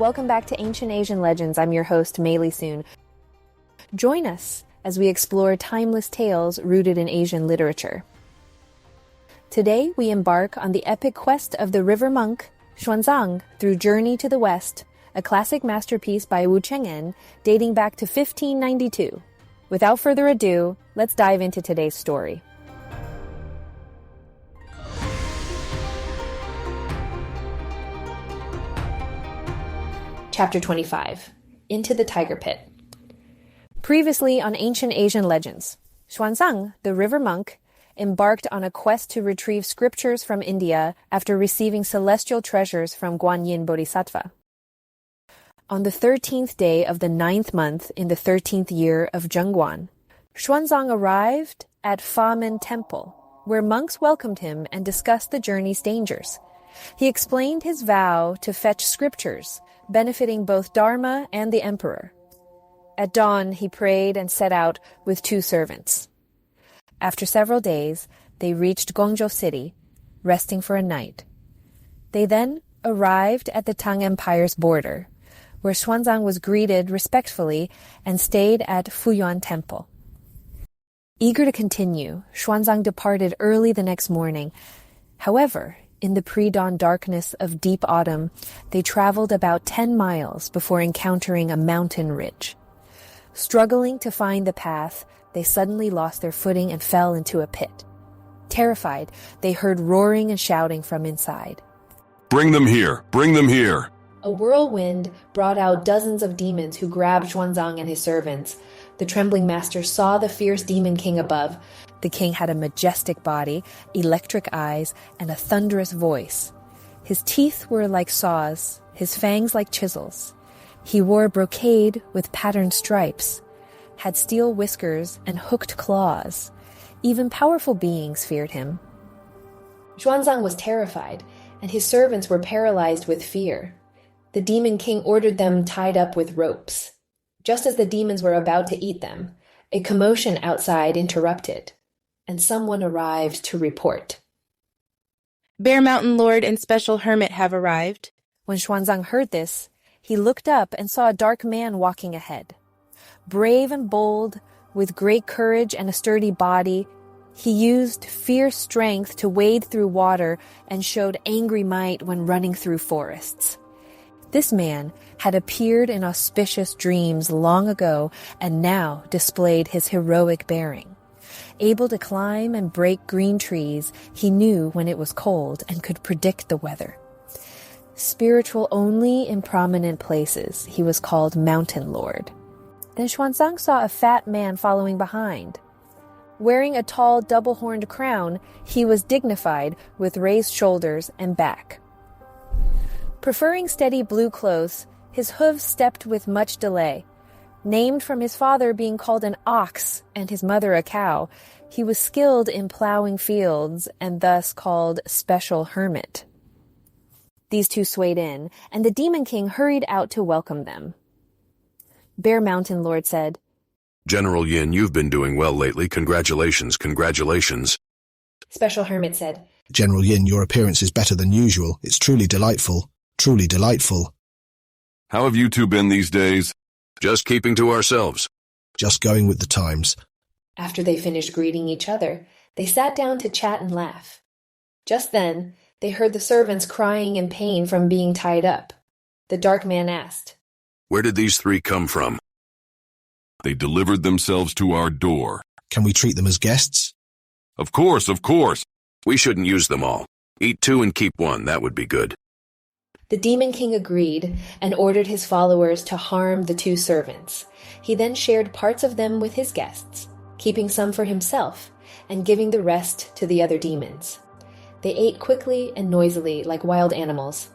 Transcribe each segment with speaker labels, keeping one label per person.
Speaker 1: Welcome back to Ancient Asian Legends. I'm your host, Mei Li Soon. Join us as we explore timeless tales rooted in Asian literature. Today, we embark on the epic quest of the river monk, Xuanzang, through Journey to the West, a classic masterpiece by Wu Cheng'en dating back to 1592. Without further ado, let's dive into today's story. Chapter 25, Into the Tiger Pit. Previously on Ancient Asian Legends, Xuanzang, the river monk, embarked on a quest to retrieve scriptures from India after receiving celestial treasures from Guanyin Bodhisattva. On the 13th day of the 9th month in the 13th year of Zhengguan, Xuanzang arrived at Famen Temple, where monks welcomed him and discussed the journey's dangers. He explained his vow to fetch scriptures, benefiting both Dharma and the emperor. At dawn, he prayed and set out with 2 servants. After several days, they reached Guangzhou city, resting for a night. They then arrived at the Tang Empire's border, where Xuanzang was greeted respectfully and stayed at Fuyuan Temple. Eager to continue, Xuanzang departed early the next morning. However, in the pre-dawn darkness of deep autumn, they traveled about 10 miles before encountering a mountain ridge. Struggling to find the path, they suddenly lost their footing and fell into a pit. Terrified, they heard roaring and shouting from inside.
Speaker 2: "Bring them here! Bring them here!"
Speaker 1: A whirlwind brought out dozens of demons who grabbed Xuanzang and his servants. The trembling master saw the fierce demon king above. The king had a majestic body, electric eyes, and a thunderous voice. His teeth were like saws, his fangs like chisels. He wore brocade with patterned stripes, had steel whiskers and hooked claws. Even powerful beings feared him. Xuanzang was terrified, and his servants were paralyzed with fear. The demon king ordered them tied up with ropes. Just as the demons were about to eat them, a commotion outside interrupted, and someone arrived to report.
Speaker 3: Bear Mountain Lord and Special Hermit have arrived.
Speaker 1: When Xuanzang heard this, he looked up and saw a dark man walking ahead. Brave and bold, with great courage and a sturdy body, he used fierce strength to wade through water and showed angry might when running through forests. This man had appeared in auspicious dreams long ago and now displayed his heroic bearing. Able to climb and break green trees, he knew when it was cold and could predict the weather. Spiritual only in prominent places, he was called Mountain Lord. Then Xuanzang saw a fat man following behind. Wearing a tall double-horned crown, he was dignified with raised shoulders and back. Preferring steady blue clothes, his hooves stepped with much delay. Named from his father being called an ox and his mother a cow, he was skilled in plowing fields and thus called Special Hermit. These 2 swayed in, and the Demon King hurried out to welcome them. Bear Mountain Lord said,
Speaker 2: "General Yin, you've been doing well lately. Congratulations, congratulations."
Speaker 1: Special Hermit said,
Speaker 4: "General Yin, your appearance is better than usual. It's truly delightful. Truly delightful."
Speaker 2: "How have you 2 been these days?"
Speaker 5: "Just keeping to ourselves."
Speaker 4: "Just going with the times."
Speaker 1: After they finished greeting each other, they sat down to chat and laugh. Just then, they heard the servants crying in pain from being tied up. The dark man asked,
Speaker 5: "Where did these 3 come from?"
Speaker 2: "They delivered themselves to our door."
Speaker 4: "Can we treat them as guests?"
Speaker 2: Of course, of course."
Speaker 5: "We shouldn't use them all. Eat 2 and keep 1, that would be good."
Speaker 1: The Demon King agreed and ordered his followers to harm the 2 servants. He then shared parts of them with his guests, keeping some for himself and giving the rest to the other demons. They ate quickly and noisily like wild animals.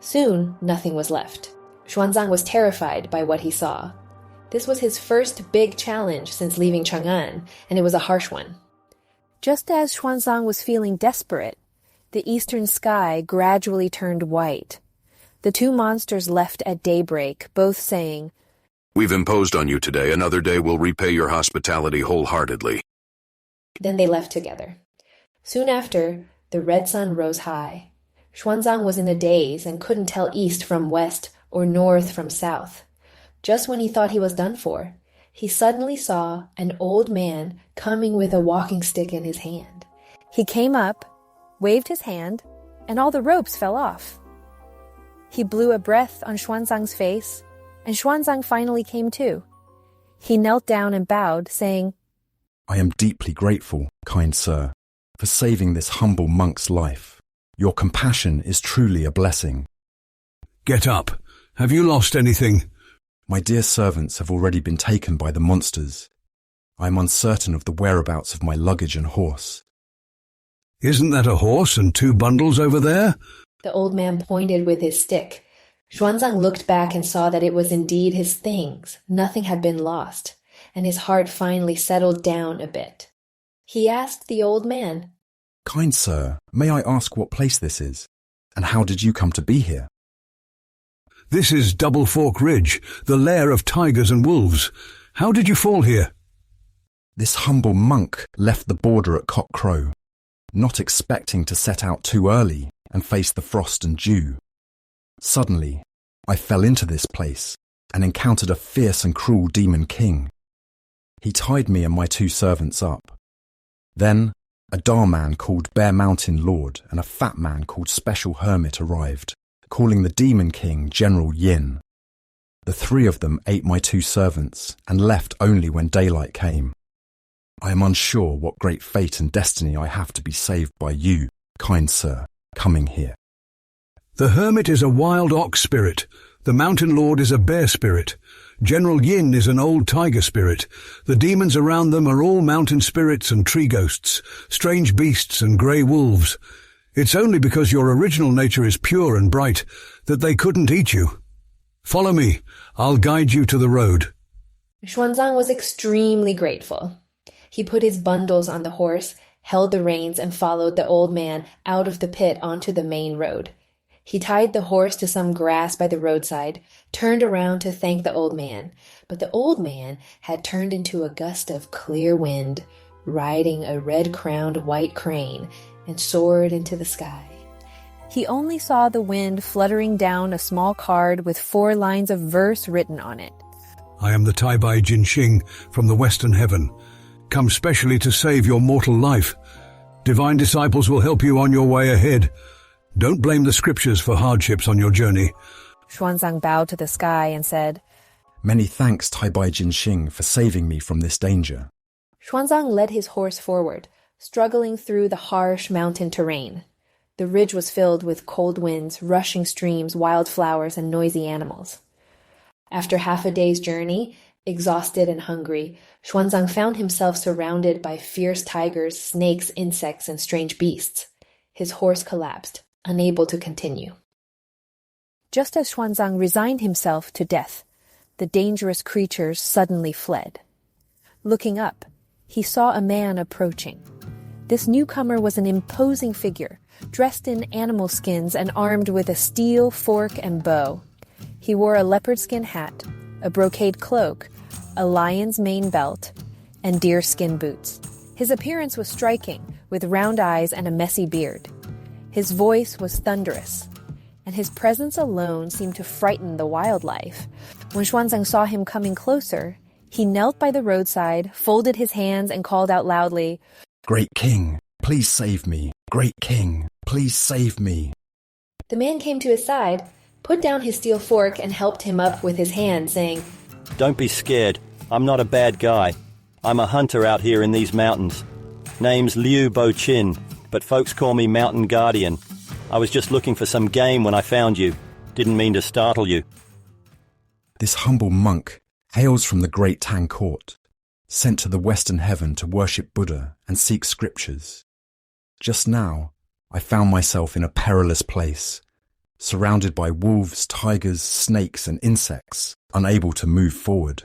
Speaker 1: Soon, nothing was left. Xuanzang was terrified by what he saw. This was his first big challenge since leaving Chang'an, and it was a harsh one. Just as Xuanzang was feeling desperate, the eastern sky gradually turned white. The 2 monsters left at daybreak, both saying,
Speaker 5: "We've imposed on you today. Another day we'll repay your hospitality wholeheartedly."
Speaker 1: Then they left together. Soon after, the red sun rose high. Xuanzang was in a daze and couldn't tell east from west or north from south. Just when he thought he was done for, he suddenly saw an old man coming with a walking stick in his hand. He came up, waved his hand, and all the ropes fell off. He blew a breath on Xuanzang's face, and Xuanzang finally came to. He knelt down and bowed, saying,
Speaker 6: I am deeply grateful, kind sir, for saving this humble monk's life. Your compassion is truly a blessing.
Speaker 7: Get up. Have you lost anything?
Speaker 6: My dear servants have already been taken by the monsters. I am uncertain of the whereabouts of my luggage and horse.
Speaker 7: Isn't that a horse and 2 bundles over there?
Speaker 1: The old man pointed with his stick. Xuanzang looked back and saw that it was indeed his things. Nothing had been lost, and his heart finally settled down a bit. He asked the old man,
Speaker 6: Kind sir, may I ask what place this is? And how did you come to be here?
Speaker 7: This is Double Fork Ridge, the lair of tigers and wolves. How did you fall here?
Speaker 6: This humble monk left the border at cock crow, not expecting to set out too early and face the frost and dew. Suddenly, I fell into this place and encountered a fierce and cruel demon king. He tied me and my 2 servants up. Then, a Dar man called Bear Mountain Lord and a fat man called Special Hermit arrived, calling the Demon King General Yin. The 3 of them ate my 2 servants and left only when daylight came. I am unsure what great fate and destiny I have to be saved by you, kind sir, coming here.
Speaker 7: The hermit is a wild ox spirit. The mountain lord is a bear spirit. General Yin is an old tiger spirit. The demons around them are all mountain spirits and tree ghosts, strange beasts and grey wolves. It's only because your original nature is pure and bright that they couldn't eat you. Follow me. I'll guide you to the road.
Speaker 1: Xuanzang was extremely grateful. He put his bundles on the horse, held the reins, and followed the old man out of the pit onto the main road. He tied the horse to some grass by the roadside, turned around to thank the old man, but the old man had turned into a gust of clear wind, riding a red-crowned white crane, and soared into the sky. He only saw the wind fluttering down a small card with 4 lines of verse written on it.
Speaker 7: I am the Tai Bai Jin Xing from the Western Heaven, come specially to save your mortal life. Divine disciples will help you on your way ahead. Don't blame the scriptures for hardships on your journey.
Speaker 1: Xuanzang bowed to the sky and said,
Speaker 6: Many thanks, Tai Bai Jin Xing, for saving me from this danger.
Speaker 1: Xuanzang led his horse forward, struggling through the harsh mountain terrain. The ridge was filled with cold winds, rushing streams, wildflowers, and noisy animals. After half a day's journey, exhausted and hungry, Xuanzang found himself surrounded by fierce tigers, snakes, insects, and strange beasts. His horse collapsed, unable to continue. Just as Xuanzang resigned himself to death, the dangerous creatures suddenly fled. Looking up, he saw a man approaching. This newcomer was an imposing figure, dressed in animal skins and armed with a steel fork and bow. He wore a leopard skin hat, a brocade cloak, a lion's mane belt, and deerskin boots. His appearance was striking, with round eyes and a messy beard. His voice was thunderous, and his presence alone seemed to frighten the wildlife. When Xuanzang saw him coming closer, he knelt by the roadside, folded his hands, and called out loudly,
Speaker 6: Great King, please save me. Great King, please save me.
Speaker 1: The man came to his side, put down his steel fork, and helped him up with his hand, saying,
Speaker 8: Don't be scared. I'm not a bad guy. I'm a hunter out here in these mountains. Name's Bo Qin, but folks call me Mountain Guardian. I was just looking for some game when I found you. Didn't mean to startle you.
Speaker 6: This humble monk hails from the great Tang court, sent to the Western Heaven to worship Buddha and seek scriptures. Just now, I found myself in a perilous place, surrounded by wolves, tigers, snakes, and insects, unable to move forward.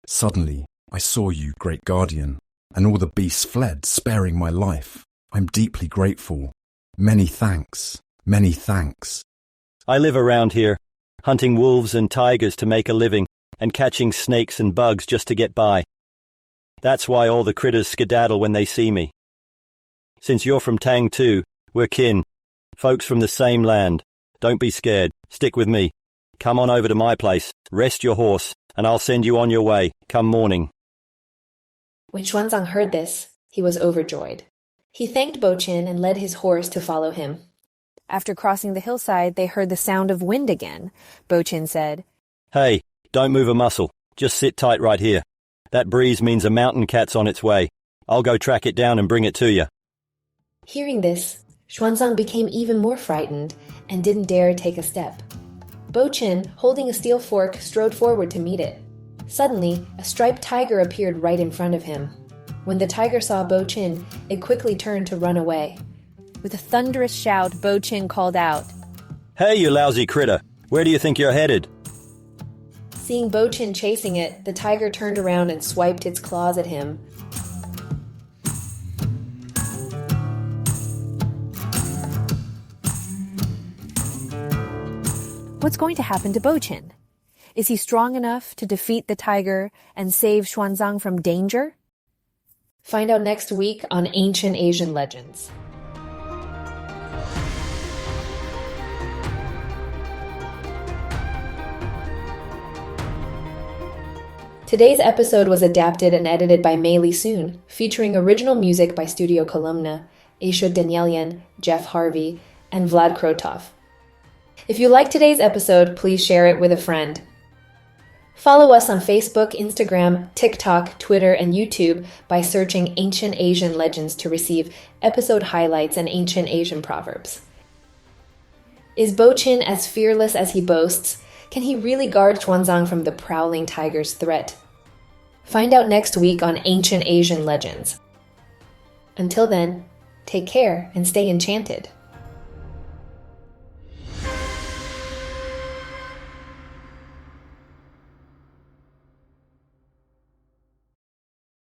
Speaker 6: Suddenly, I saw you, great guardian, and all the beasts fled, sparing my life. I'm deeply grateful. Many thanks. Many thanks.
Speaker 8: I live around here, hunting wolves and tigers to make a living, and catching snakes and bugs just to get by. That's why all the critters skedaddle when they see me. Since you're from Tang too, we're kin. Folks from the same land. Don't be scared. Stick with me. Come on over to my place. Rest your horse, and I'll send you on your way, come morning.
Speaker 1: When Xuanzang heard this, he was overjoyed. He thanked Bo Qin and led his horse to follow him. After crossing the hillside, they heard the sound of wind again. Bo Qin said,
Speaker 8: Hey, don't move a muscle. Just sit tight right here. That breeze means a mountain cat's on its way. I'll go track it down and bring it to you.
Speaker 1: Hearing this, Xuanzang became even more frightened and didn't dare take a step. Bo Qin, holding a steel fork, strode forward to meet it. Suddenly, a striped tiger appeared right in front of him. When the tiger saw Bo Qin, it quickly turned to run away. With a thunderous shout, Bo Qin called out,
Speaker 8: Hey, you lousy critter! Where do you think you're headed?
Speaker 1: Seeing Bo Qin chasing it, the tiger turned around and swiped its claws at him. What's going to happen to Bo Qin? Is he strong enough to defeat the tiger and save Xuanzang from danger? Find out next week on Ancient Asian Legends. Today's episode was adapted and edited by Mei Li Soon, featuring original music by Studio Kolumna, Aisha Danielian, Jeff Harvey, and Vlad Krotov. If you liked today's episode, please share it with a friend. Follow us on Facebook, Instagram, TikTok, Twitter, and YouTube by searching Ancient Asian Legends to receive episode highlights and ancient Asian proverbs. Is Bo Qin as fearless as he boasts? Can he really guard Xuanzang from the prowling tiger's threat? Find out next week on Ancient Asian Legends. Until then, take care and stay enchanted.